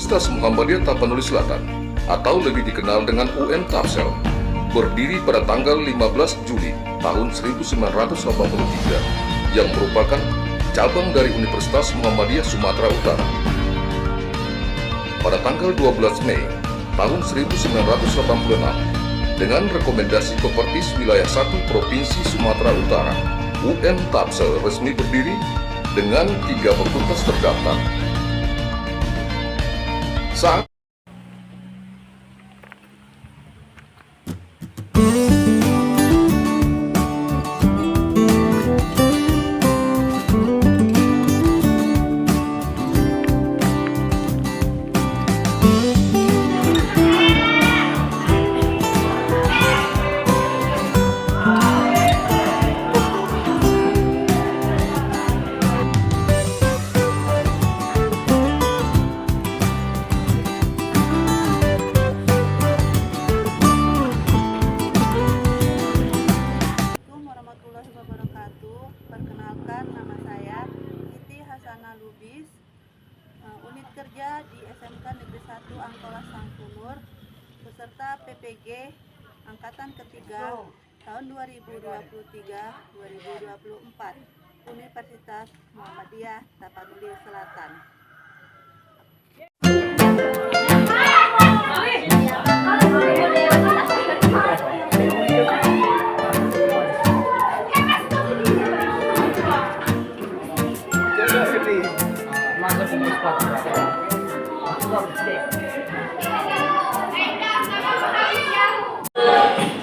Universitas Muhammadiyah Tapanuli Selatan atau lebih dikenal dengan UN Tapsel, berdiri pada tanggal 15 Juli tahun 1983 yang merupakan cabang dari Universitas Muhammadiyah Sumatera Utara. Pada tanggal 12 Mei tahun 1986, dengan rekomendasi Kopertis Wilayah 1 Provinsi Sumatera Utara, UN Tapsel resmi berdiri dengan 3 fakultas terdaftar. Saat Perkenalkan, nama saya Siti Hasanah Lubis, unit kerja di SMK Negeri 1 Angkola Sangkunur, peserta PPG Angkatan Ketiga tahun 2023-2024, Universitas Muhammadiyah Tapanuli Selatan.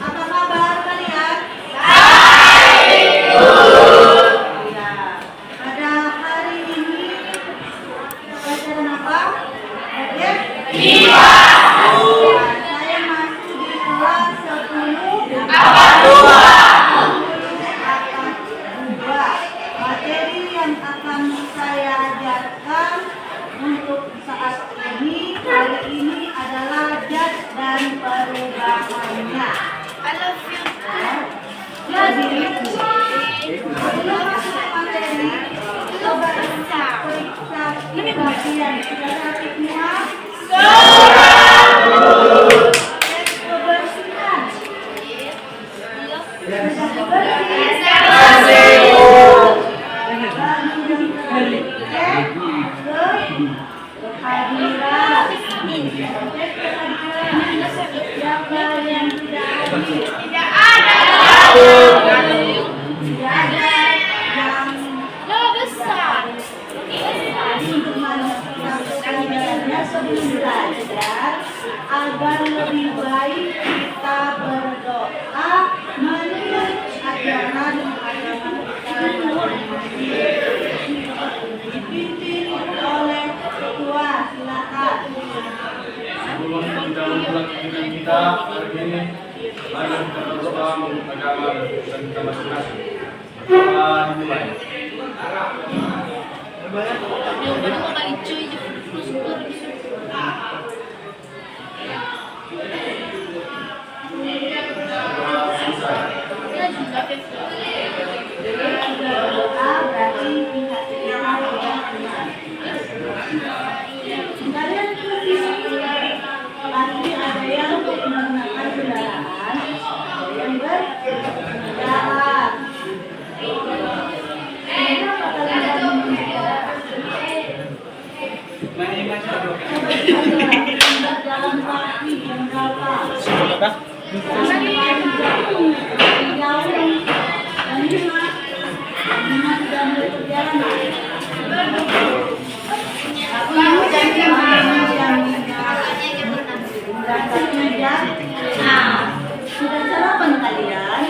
Apa kabar kalian? Pada hari ini pelajaran apa? IPA. Saya masuk di kelas 10 materi yang akan saya ajarkan untuk saat ini hari ini adalah zat dan perubahannya. Jadi sebelum masuk materi, coba kita periksa bagian statistiknya. Kebersihan. Tidak ada yang besar. Untuk melakukannya sebelum belajar, agar lebih baik kita berdoa menurut ajaran agama kita. Dipimpin oleh ketua, silakan. Sebelum kita melakukan kita hari ini, mari kita berdoa menurut agama dan kita masing-masing. Dimulai. Pasti ada yang menggunakan kendaraan, yang berkendaraan. Jalan kaki yang berapa? Sudah sarapan kalian?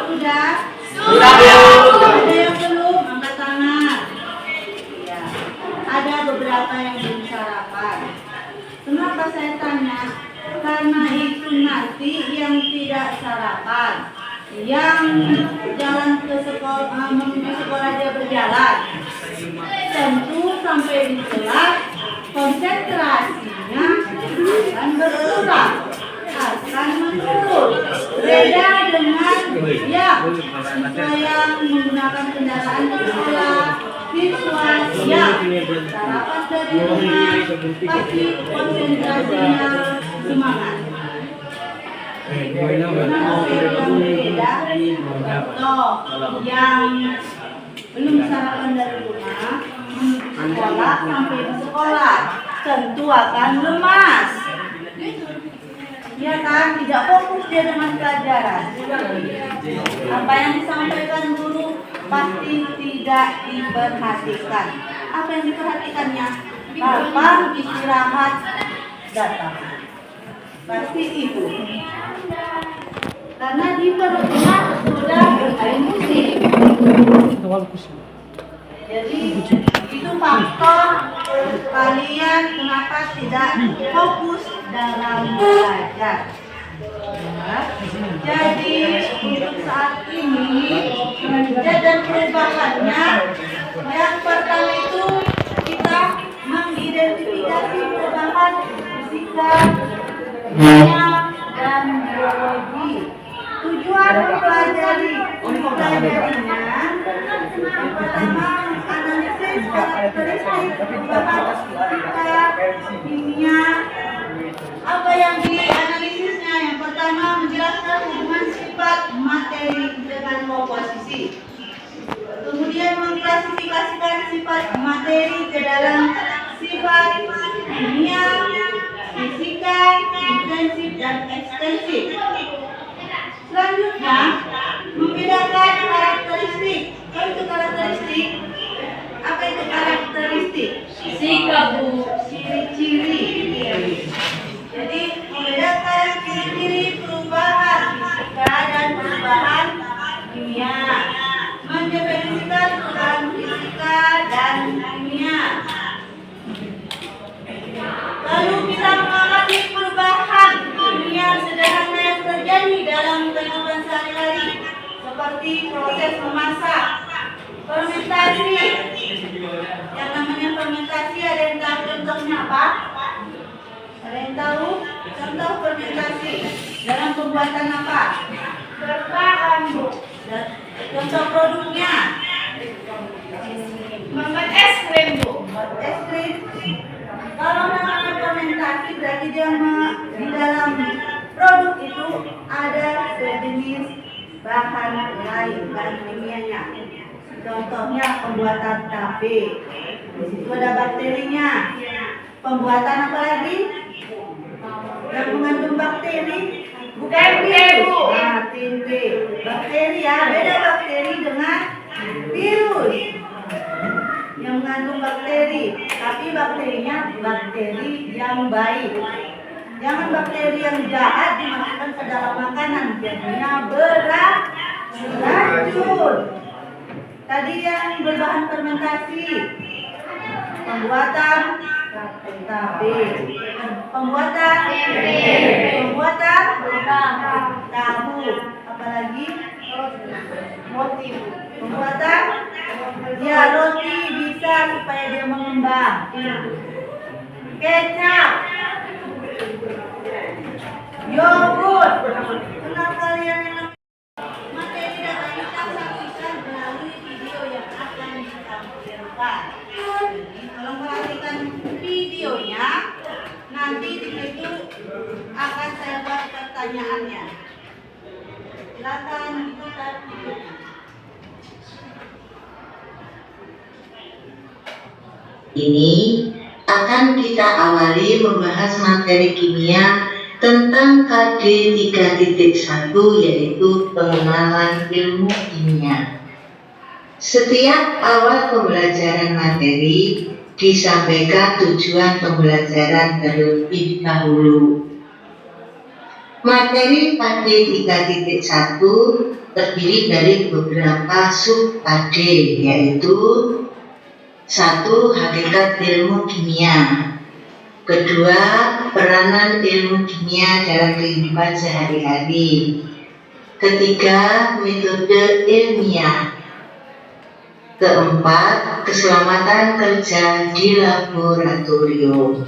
Sudah? Ada yang belum? Angkat tangan. Ya. Ada beberapa yang belum sarapan. Kenapa saya tanya? Karena itu nanti yang tidak sarapan, yang jalan ke sekolah, menuju sekolah dia berjalan, tentu sampai di kelas konsentrasinya akan berkurang, akan menurun. Beda dengan yang menggunakan kendaraan di sekolah, Siswa siap, sarapan dari rumah, tapi konsentrasinya semangat. Contoh yang belum sarapan dari rumah menuju sekolah sampai di sekolah tentu akan lemas, ya kan, tidak fokus dia dengan pelajaran. Apa yang disampaikan guru pasti tidak diperhatikan. Apa yang diperhatikannya? Kapan istirahat datang, pasti itu. Karena di perutnya sudah emosi. Jadi itu faktor kalian kenapa tidak fokus dalam belajar. Ya. Jadi untuk saat ini dan perubahannya, yang pertama itu kita mengidentifikasi perubahan fisika, kimia, dan biologi. Tujuan mempelajarinya yang pertama analisis karakteristik perubahan fisika, kimia. Apa yang dianalisisnya? Yang pertama menjelaskan hubungan sifat materi dengan komposisi. Kemudian mengklasifikasikan sifat materi ke dalam sifat kimia, fisika, intensif dan ekstensif. Selanjutnya membedakan karakteristik. Apa itu karakteristik? Apa itu karakteristik? Sikap, ciri-ciri. Jadi membedakan ciri-ciri perubahan fisika dan perubahan kimia, mendefinisikan perubahan fisika dan kimia. Lalu kita mengamati perubahan kimia sederhana yang terjadi dalam kehidupan sehari-hari, seperti proses memasak, fermentasi. Yang namanya fermentasi ada yang tahu contohnya apa? Ada yang tahu contoh fermentasi dalam pembuatan apa? Berbahan, Bu. Contoh produknya? Membuat es krim, Bu. Membuat es krim. Kalau namanya fermentasi berarti dia di dalam produk itu ada sejenis bahan lain, bahan kimianya. Contohnya pembuatan tape. Di situ ada bakterinya. Pembuatan apa lagi? Yang mengandung bakteri, bukan virus. Nah, tempe. Bakteri ya, beda bakteri dengan virus. Yang mengandung bakteri, tapi bakterinya bakteri yang baik. Jangan bakteri yang jahat dimasukkan ke dalam makanan, jadinya beracun. Tadi yang berbahan fermentasi, pembuatan tape, pembuatan tahu, apalagi roti, pembuatan ya roti bisa supaya dia mengembang, kecap, yogurt. Kenal kalian yang materi dan kita saksikan melalui video yang akan ditampilkan. Jadi tolong perhatikan videonya. Nanti di situ akan saya buat pertanyaannya. Silakan diputar videonya. Ini akan kita awali membahas materi kimia tentang KD 3.1, yaitu pengenalan ilmu kimia. Setiap awal pembelajaran materi disampaikan tujuan pembelajaran terlebih dahulu. Materi KD 3.1 terdiri dari beberapa sub KD, yaitu 1. Hakikat ilmu kimia. Kedua, peranan ilmu kimia dalam kehidupan sehari-hari. Ketiga, metode ilmiah. Keempat, keselamatan kerja di laboratorium.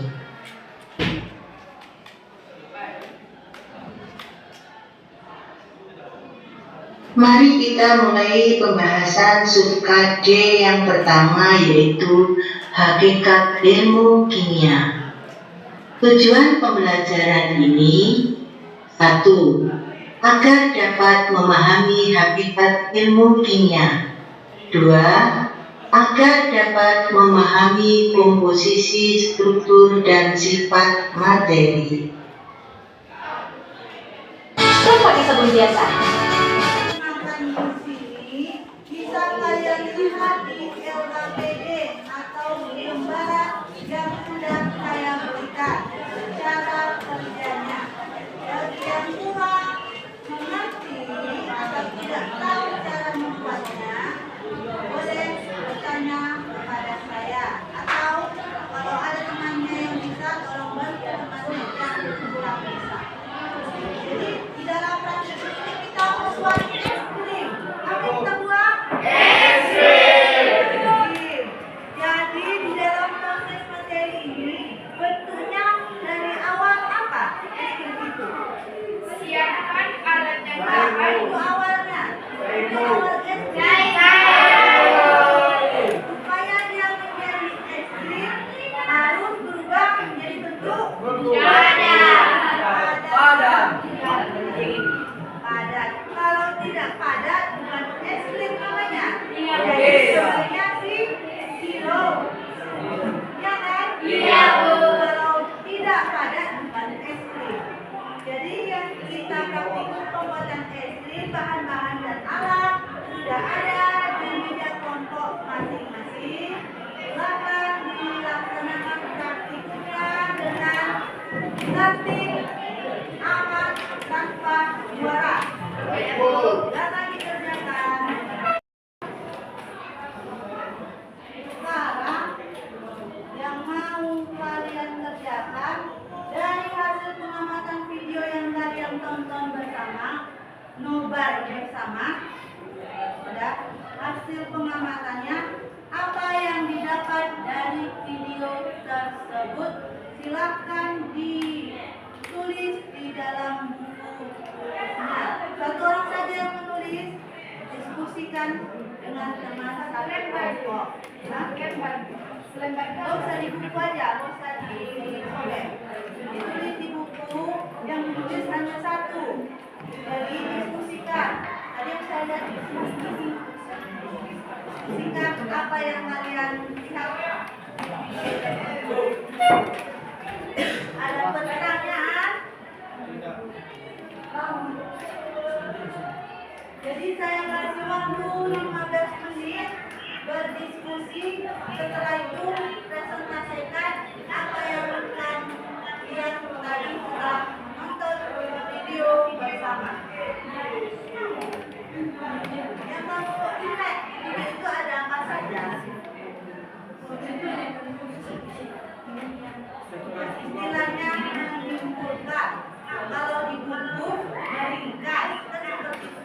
Mari kita mulai pembahasan sub KD yang pertama, yaitu hakikat ilmu kimia. Tujuan pembelajaran ini: 1. Agar dapat memahami hakikat ilmu kimia. 2. Agar dapat memahami komposisi, struktur, dan sifat materi. Kenapa disebut biasa? Bisa kalian lihat di LKPD atau lembaran yang sudah saya berikan cara kerjanya. Bagi yang kurang mengerti atau tidak tahu cara membuatnya, boleh bertanya kepada saya, atau kalau ada temannya yang bisa, tolong bantu temannya yang kurang bisa. Jadi di dalam praktik ini kita membuat es krim. Apa yang kita buat? Es krim. Jadi di dalam proses materi ini bentuknya dari awal apa es krim itu? Siapkan alat dan Nah, itu awalnya. Itu awal es krim. Supaya dia menjadi es krim harus berubah menjadi bentuk padat. Padat. Kalau tidak padat bukan es krim namanya. Namanya sirup. Ya kan? Iya, Bu. Kalau tidak padat bukan es krim. Jadi yang kita praktikkan pembuatan es krim, bahan-bahan dan alat sudah ada di meja kelompok masing-masing. Silakan dilaksanakan praktiknya dengan tertib, aman, tanpa juara. Silakan dikerjakan. Sekarang yang mau kalian kerjakan dari hasil pengamatan video yang kalian tonton bersama, nobar bersama, sudah hasil pengamatannya apa yang didapat dari video tersebut, silahkan ditulis di dalam buku. Satu orang saja yang menulis, diskusikan dengan teman satu kelompok. Nggak usah di buku aja, nggak usah di sobek. Ditulis di buku, yang ditulis hanya satu. Jadi diskusikan. Tadi yang saya lihat diskusikan apa yang kalian lihat. Ada pertanyaan? Jadi saya kasih waktu 15 menit berdiskusi. Setelah itu presentasikan apa yang akan lihat tadi setelah menonton video bersama. Yang mau ingat, itu ada apa saja? Istilahnya menyimpulkan. Kalau di buku meringkas,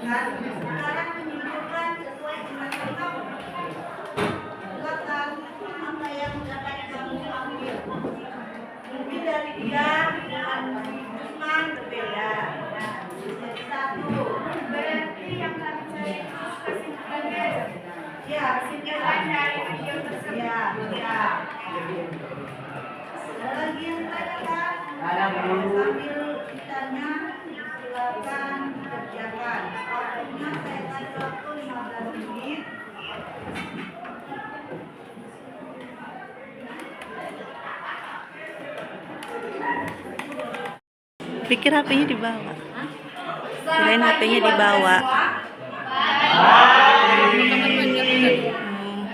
kan sekarang menyimpulkan sesuai dengan kamu. Silakan apa yang dapat kamu ambil. Mungkin dari dia dengan Usman berbeda. Jadi satu. Berarti yang kami cari itu kesimpulannya. Ya, Kesimpulan dari video tersebut. ya. Ada lagi yang ditanyakan? Sambil ditanya, silakan dikerjakan. Waktunya saya kasih waktu 15 menit. Pikir HP-nya dibawa. Kirain HP-nya dibawa.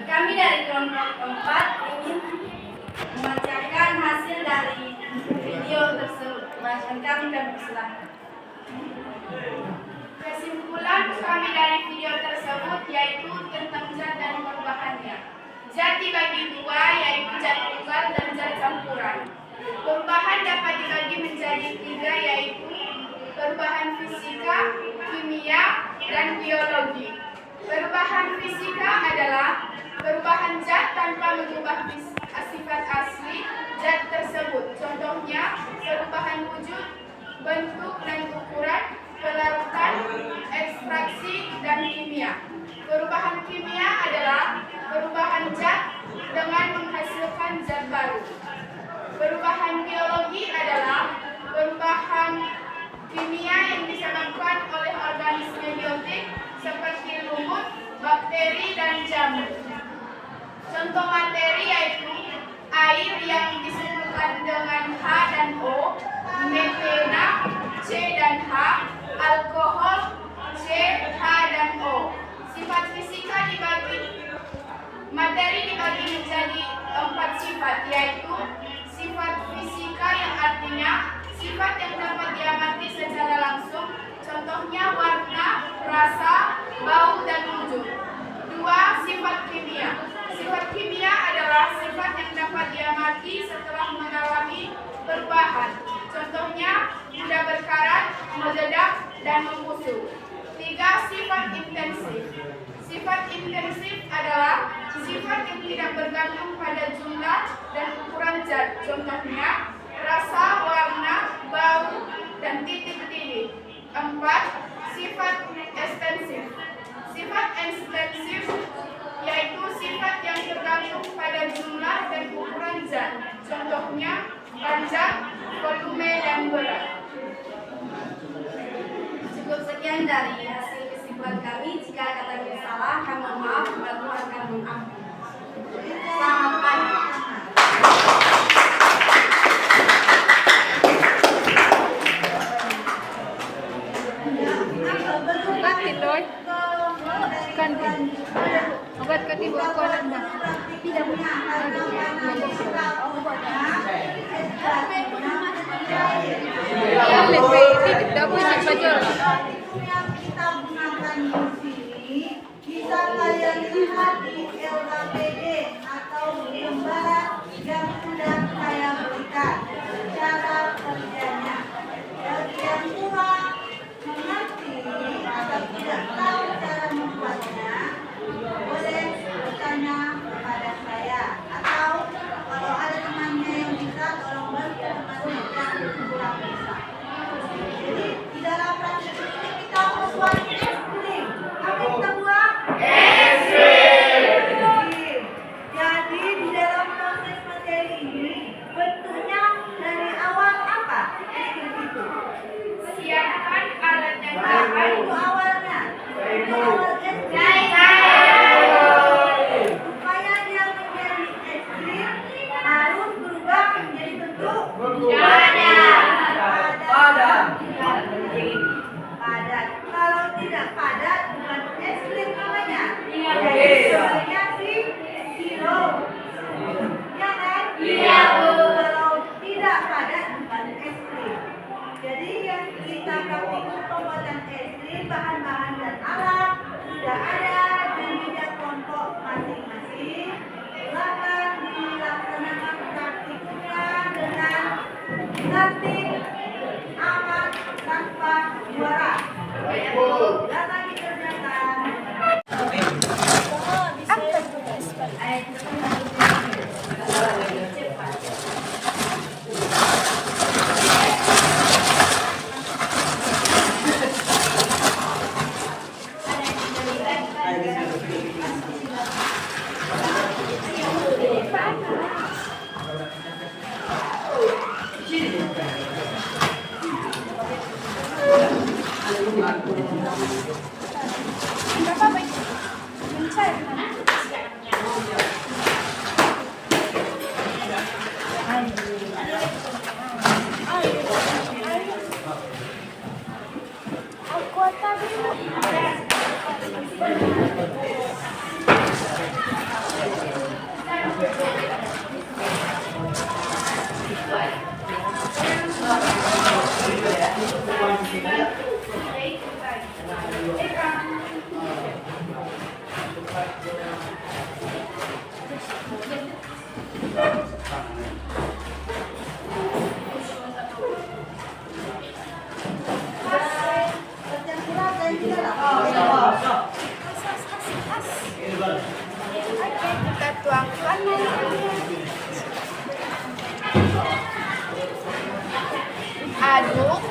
Kami dari kelompok 4 ingin membacakan hasil dari video tersebut. Bacakan kami dan persilahkan. Kesimpulan kami dari video tersebut yaitu tentang zat dan perubahannya. Zat dibagi dua, yaitu zat tunggal dan zat campuran. Perubahan dapat dibagi menjadi tiga, yaitu perubahan fisika, kimia, dan biologi. Perubahan fisika adalah perubahan zat tanpa mengubah sifat asli zat tersebut. Contohnya, perubahan wujud, bentuk dan ukuran, pelarutan, ekstraksi, dan Contoh materi yaitu air yang disumpulkan dengan H dan O, metana C dan H, alkohol C, H dan O. Sifat fisika materi dibagi menjadi 4 sifat, yaitu sifat fisika yang artinya sifat yang dapat diamati secara langsung, contohnya warna, rasa, bau, dan wujud. 2. Sifat kimia. Sifat kimia adalah sifat yang dapat diamati setelah mengalami perubahan, contohnya mudah berkarat, meledak, dan membusuk. 3. Sifat intensif. Sifat intensif adalah sifat yang tidak bergantung pada jumlah dan ukuran zat, contohnya rasa, warna, bau, dan titik-titik. 4. Sifat ekstensif. Sifat ekstensif yaitu sifat yang tergantung pada jumlah dan ukuran zat, contohnya panjang, volume, dan berat. Cukup sekian dari hasil kesimpulan kami. Jika kata kami salah, kami mohon maaf dan Tuhan akan mengampuni. Selamat pagi. Obat ketiba aku ada tidak punya yang kita gunakan di sini bisa kalian lihat di LKPD atau gambaran yang sudah saya berikan cara kerjanya. Bagi yang kurang mengerti atau tidak tahu cara membuatnya, boleh bertanya kepada saya, atau kalau ada temannya yang bisa, tolong bantu temannya yang kurang bisa. Jadi di dalam praktik ini kita membuat es krim. Apa yang kita buat? Es krim. Jadi di dalam proses materi ini bentuknya dari awal apa es krim itu? Siapkan alat yang Apa itu awalnya? Awal es krim. Supaya dia menjadi es krim harus berubah menjadi bentuk padat. Kalau tidak padat bukan es krim namanya. Namanya sirup. Ya kan? Iya, Bu. Kalau tidak padat bukan es krim. Jadi yang kita praktikkan pembuatan es krim, bahan-bahan dan alat sudah ada di meja kelompok masing-masing. Silakan dilaksanakan praktikumnya dengan tertib, aman, tanpa juara. Silakan dikerjakan. kita tuangkan. Aduk.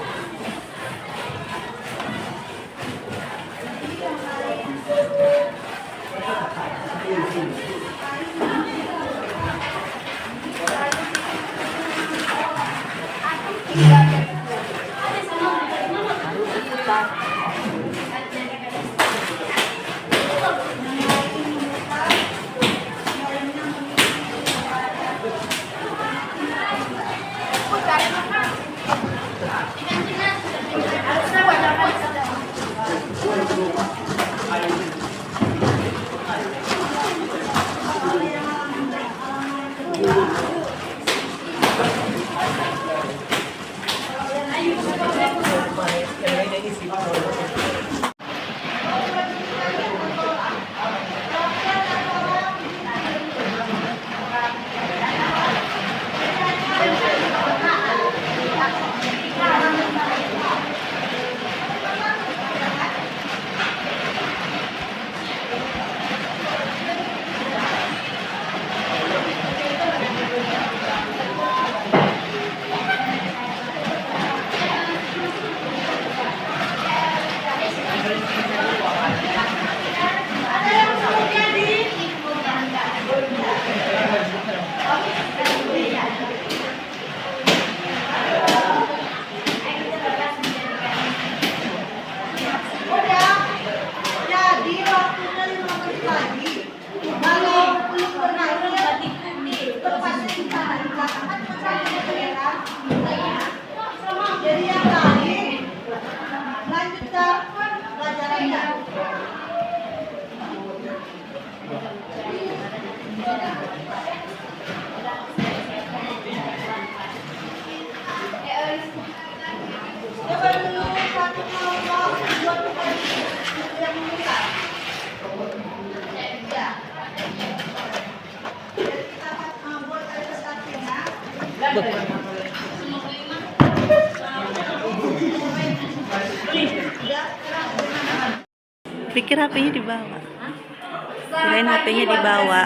Pikir HP-nya dibawa. Kirain HP-nya dibawa.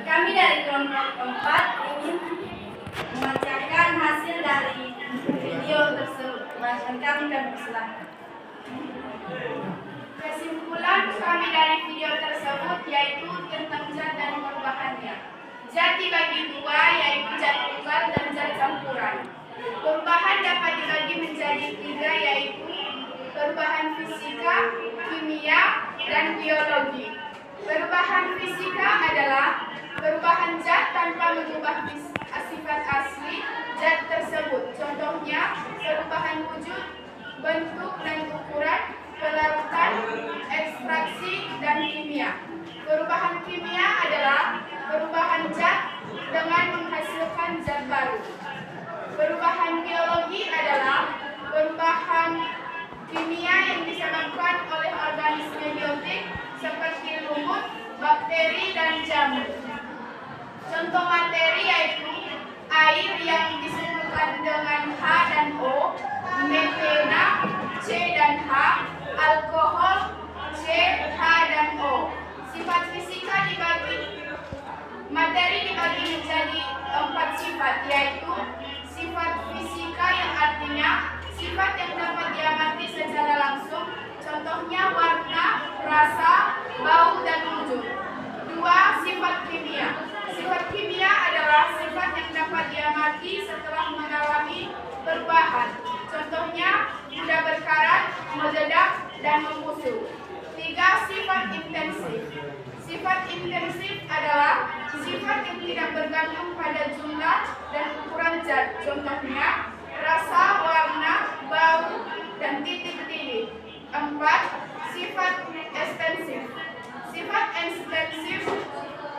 Kami dari kelompok 4 ingin membacakan hasil dari video tersebut. Kami persilahkan. Kesimpulan kami dari video tersebut yaitu tentang zat dan perubahannya. Zat dibagi dua, yaitu zat tunggal dan zat campuran. Perubahan dapat dibagi menjadi tiga, yaitu perubahan fisika, kimia, dan biologi. Perubahan fisika adalah perubahan zat tanpa mengubah sifat asli zat tersebut. Contohnya, perubahan wujud, bentuk dan ukuran, pelarutan, ekstraksi, dan kimia. Perubahan kimia adalah perubahan zat dengan menghasilkan zat baru. Perubahan biologi adalah perubahan kimia yang disebabkan oleh organisme biotik seperti lumut, bakteri, dan jamur. Contoh materi yaitu air yang disebutkan dengan H dan O, metana, C dan H, alkohol, C, H, dan O. Sifat fisika materi dibagi menjadi 4 sifat, yaitu sifat fisika yang artinya sifat yang dapat diamati secara langsung, contohnya warna, rasa, bau, dan wujud. 2. Sifat kimia. Sifat kimia adalah sifat yang dapat diamati setelah mengalami perubahan, contohnya mudah berkarat, meledak, dan membusuk. 3. Sifat intensif. Sifat intensif adalah sifat yang tidak bergantung pada jumlah dan ukuran zat, contohnya rasa, warna, bau, dan titik-titik. 4. Sifat ekstensif. Sifat ekstensif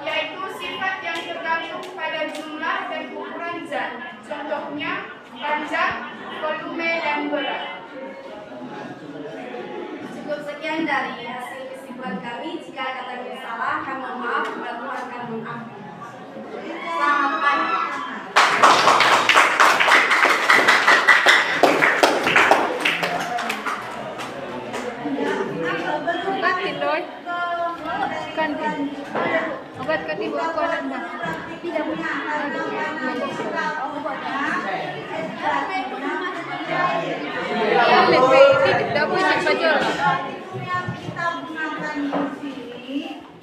yaitu sifat yang tergantung pada jumlah dan ukuran zat, contohnya panjang, volume, dan berat. Cukup sekian dari hasil kesimpulan kami. Jika kata kami salah, kami mohon maaf. Tuhan akan mengampuni. Selamat pagi. Obat kan ibu aku anaknya tidak punya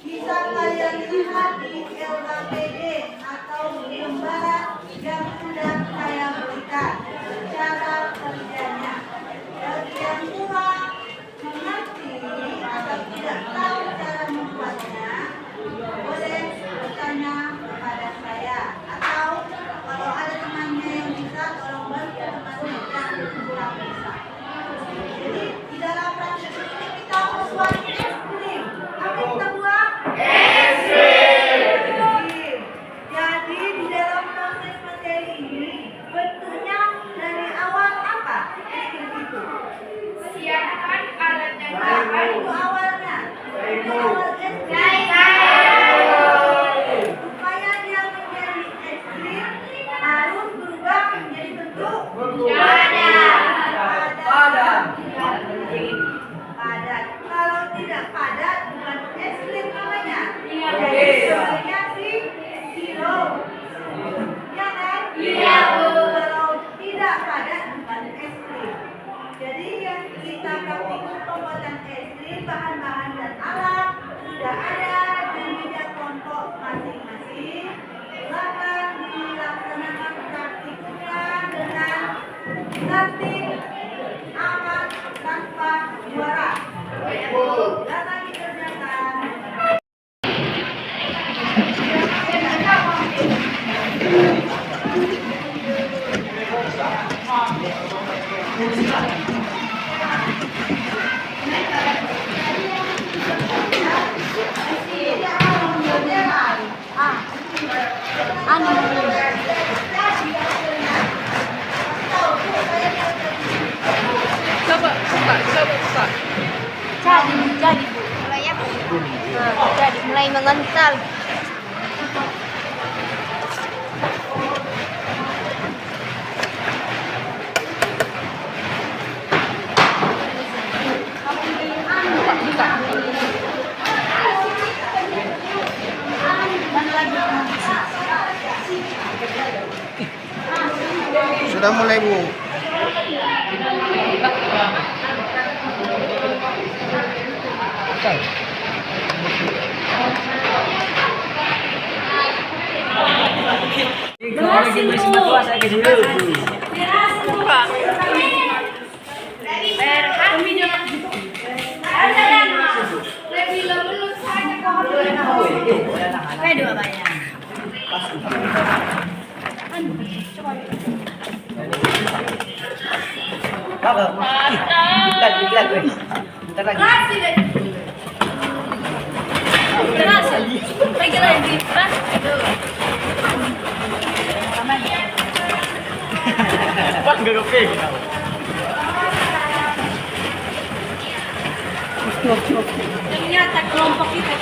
bisa kalian lihat di LKPD atau lembaran yang sudah saya berikan cara kerjanya. Bagi yang kurang mengerti atau tidak tahu cara membuatnya, boleh bertanya kepada saya, atau kalau ada temannya yang bisa, tolong bantu temannya yang kurang bisa. Jadi di dalam praktek ini kita membuat es krim. Apa yang kita buat? Es krim. Jadi di dalam proses materi ini bentuknya dari awal apa es krim itu? Siapkan alat dan Itu bahan. awalnya. Itu awal es krim. Supaya dia menjadi es krim harus berubah menjadi bentuk padat. Kalau tidak padat bukan es krim namanya. Namanya sirup. Ya kan? Iya, Bu. Kalau tidak padat bukan es krim. Jadi yang kita praktikkan pembuatan es krim, bahan-bahan dan alat sudah ada di meja kelompok masing-masing. Silakan dilaksanakan praktikumnya dengan tertib, aman, tanpa juara. Silakan dikerjakan. jadi Bu, mulai ya. Jadi mulai mengental. Sudah mulai, Bu. Ternyata kelompok kita